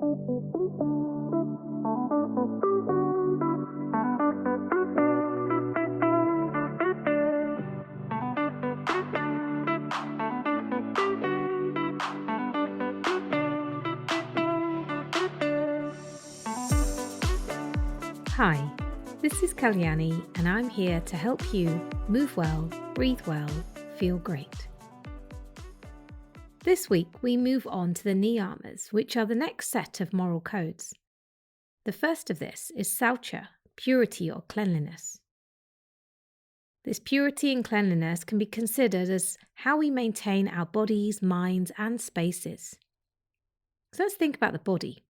Hi, this is Kalyani, and I'm here to help you move well, breathe well, feel great. This week, we move on to the Niyamas, which are the next set of moral codes. The first of this is Saucha, purity or cleanliness. This purity and cleanliness can be considered as how we maintain our bodies, minds, and spaces. So let's think about the body.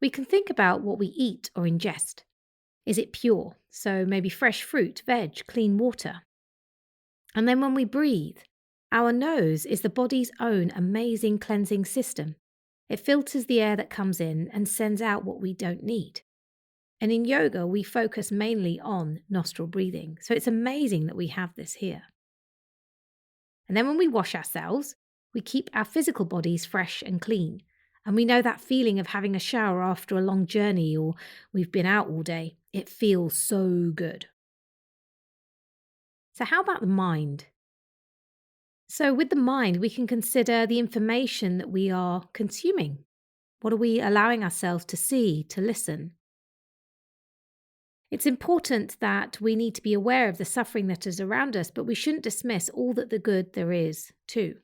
We can think about what we eat or ingest. Is it pure? So maybe fresh fruit, veg, clean water. And then when we breathe, our nose is the body's own amazing cleansing system. It filters the air that comes in and sends out what we don't need. And in yoga, we focus mainly on nostril breathing. So it's amazing that we have this here. And then when we wash ourselves, we keep our physical bodies fresh and clean. And we know that feeling of having a shower after a long journey or we've been out all day. It feels so good. So how about the mind? So with the mind, we can consider the information that we are consuming. What are we allowing ourselves to see, to listen? It's important that we need to be aware of the suffering that is around us, but we shouldn't dismiss all that the good there is too.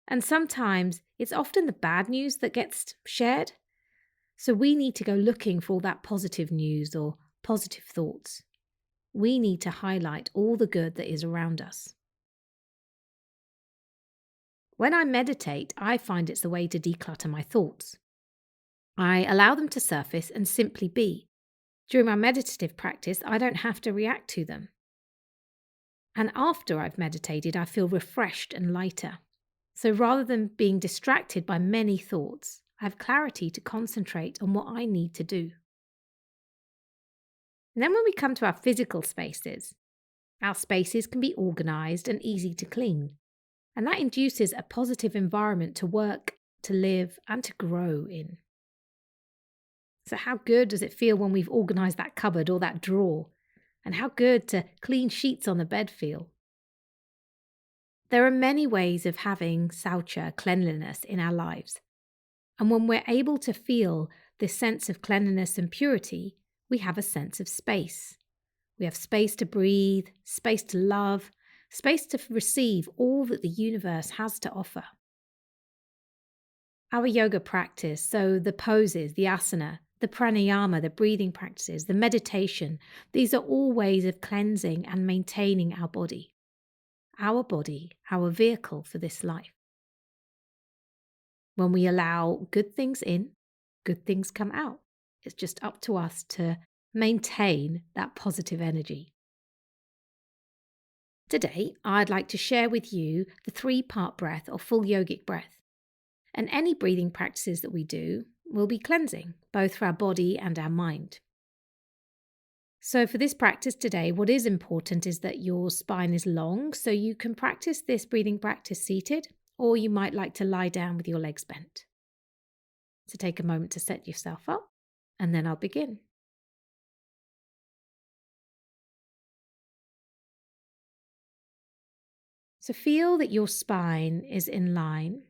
And sometimes it's often the bad news that gets shared. So we need to go looking for all that positive news or positive thoughts. We need to highlight all the good that is around us. When I meditate, I find it's the way to declutter my thoughts. I allow them to surface and simply be. During my meditative practice, I don't have to react to them. And after I've meditated, I feel refreshed and lighter. So rather than being distracted by many thoughts, I have clarity to concentrate on what I need to do. And then when we come to our physical spaces, our spaces can be organised and easy to clean. And that induces a positive environment to work, to live, and to grow in. So how good does it feel when we've organised that cupboard or that drawer? And how good to clean sheets on the bed feel? There are many ways of having Saucha, cleanliness, in our lives. And when we're able to feel this sense of cleanliness and purity, we have a sense of space. We have space to breathe, space to love, space to receive all that the universe has to offer. Our yoga practice, so the poses, the asana, the pranayama, the breathing practices, the meditation, these are all ways of cleansing and maintaining our body, our vehicle for this life. When we allow good things in, good things come out. It's just up to us to maintain that positive energy. Today, I'd like to share with you the 3-part breath or full yogic breath. And any breathing practices that we do will be cleansing, both for our body and our mind. So for this practice today, what is important is that your spine is long, so you can practice this breathing practice seated, or you might like to lie down with your legs bent. So take a moment to set yourself up, and then I'll begin. So feel that your spine is in line.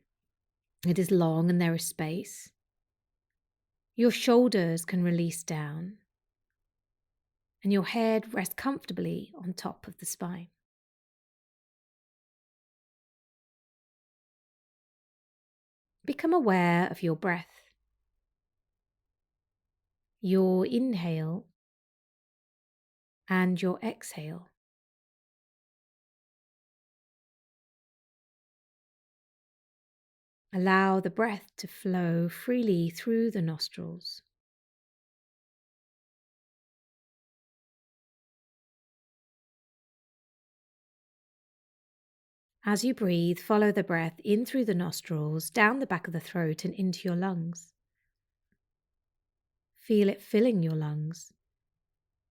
It is long and there is space. Your shoulders can release down, and your head rests comfortably on top of the spine. Become aware of your breath, your inhale and your exhale. Allow the breath to flow freely through the nostrils. As you breathe, follow the breath in through the nostrils, down the back of the throat and into your lungs. Feel it filling your lungs.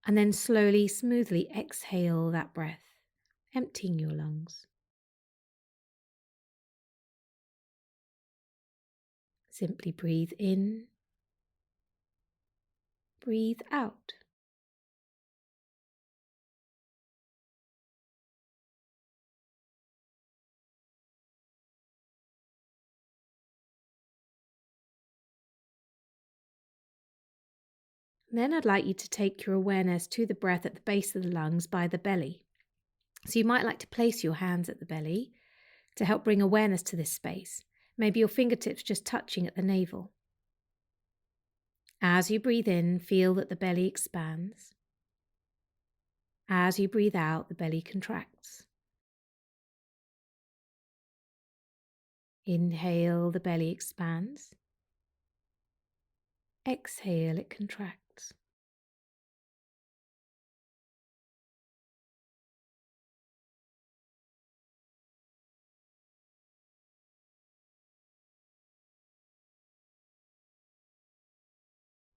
And then slowly, smoothly exhale that breath, emptying your lungs. Simply breathe in Breathe out. Then I'd like you to take your awareness to the breath at the base of the lungs by the belly. So you might like to place your hands at the belly to help bring awareness to this space. Maybe your fingertips just touching at the navel. As you breathe in, feel that the belly expands. As you breathe out, the belly contracts. Inhale, the belly expands. Exhale, it contracts.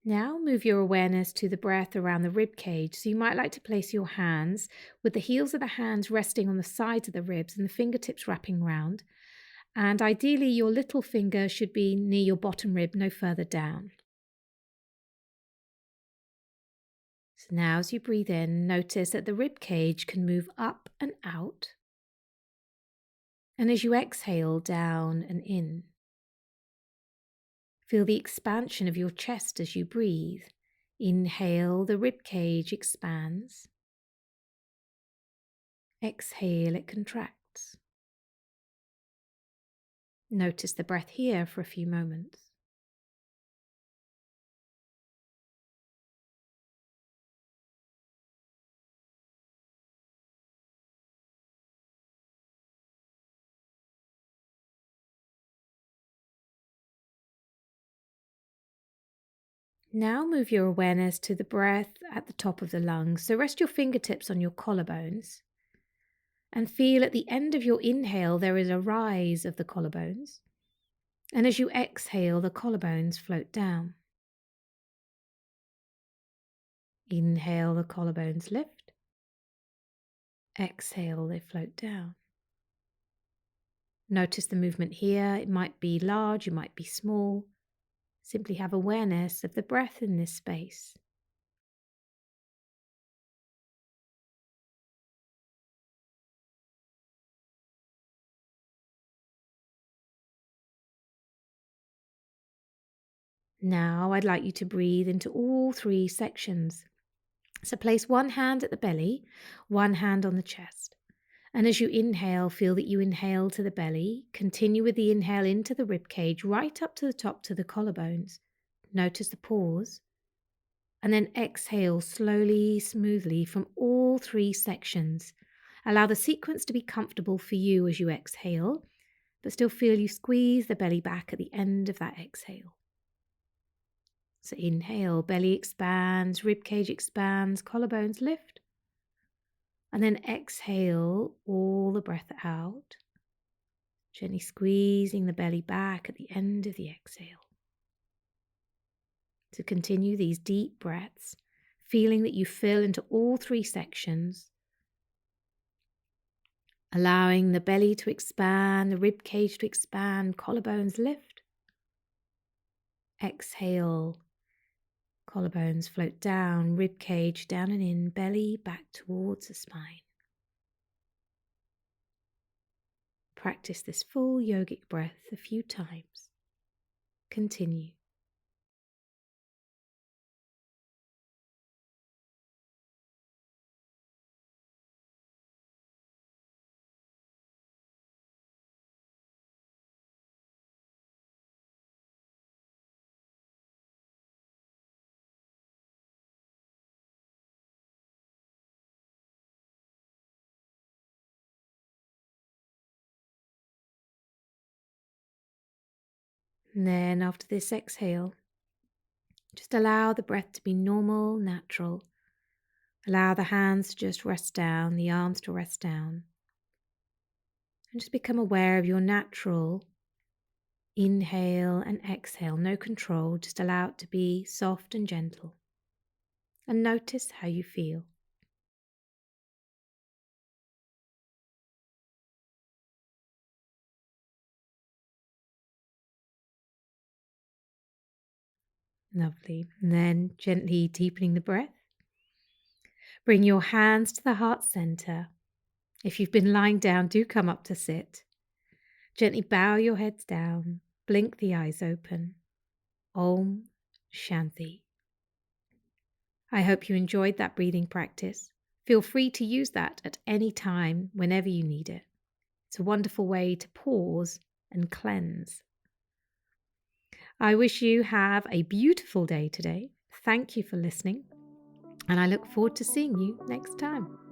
Now move your awareness to the breath around the rib cage. So you might like to place your hands with the heels of the hands resting on the sides of the ribs and the fingertips wrapping around. And ideally your little finger should be near your bottom rib, no further down. So now as you breathe in, notice that the rib cage can move up and out. And as you exhale, down and in. Feel the expansion of your chest as you breathe. Inhale, the rib cage expands. Exhale, it contracts. Notice the breath here for a few moments. Now move your awareness to the breath at the top of the lungs. So rest your fingertips on your collarbones and feel at the end of your inhale there is a rise of the collarbones. And as you exhale, the collarbones float down. Inhale, the collarbones lift. Exhale, they float down. Notice the movement here. It might be large, it might be small. Simply have awareness of the breath in this space. Now I'd like you to breathe into all three sections. So place one hand at the belly, one hand on the chest. And as you inhale, feel that you inhale to the belly. Continue with the inhale into the rib cage, right up to the top to the collarbones. Notice the pause. And then exhale slowly, smoothly from all three sections. Allow the sequence to be comfortable for you as you exhale, but still feel you squeeze the belly back at the end of that exhale. So inhale, belly expands, ribcage expands, collarbones lift. And then exhale all the breath out, gently squeezing the belly back at the end of the exhale. To continue these deep breaths, feeling that you fill into all three sections, allowing the belly to expand, the ribcage to expand, collarbones lift. Exhale. Collarbones float down, rib cage down and in, belly back towards the spine. Practice this full yogic breath a few times. Continue. And then after this exhale, just allow the breath to be normal, natural. Allow the hands to just rest down, the arms to rest down. And just become aware of your natural inhale and exhale. No control, just allow it to be soft and gentle. And notice how you feel. Lovely. And then gently deepening the breath. Bring your hands to the heart center. If you've been lying down, do come up to sit. Gently bow your heads down. Blink the eyes open. Om Shanti. I hope you enjoyed that breathing practice. Feel free to use that at any time, whenever you need it. It's a wonderful way to pause and cleanse. I wish you have a beautiful day today. Thank you for listening, and I look forward to seeing you next time.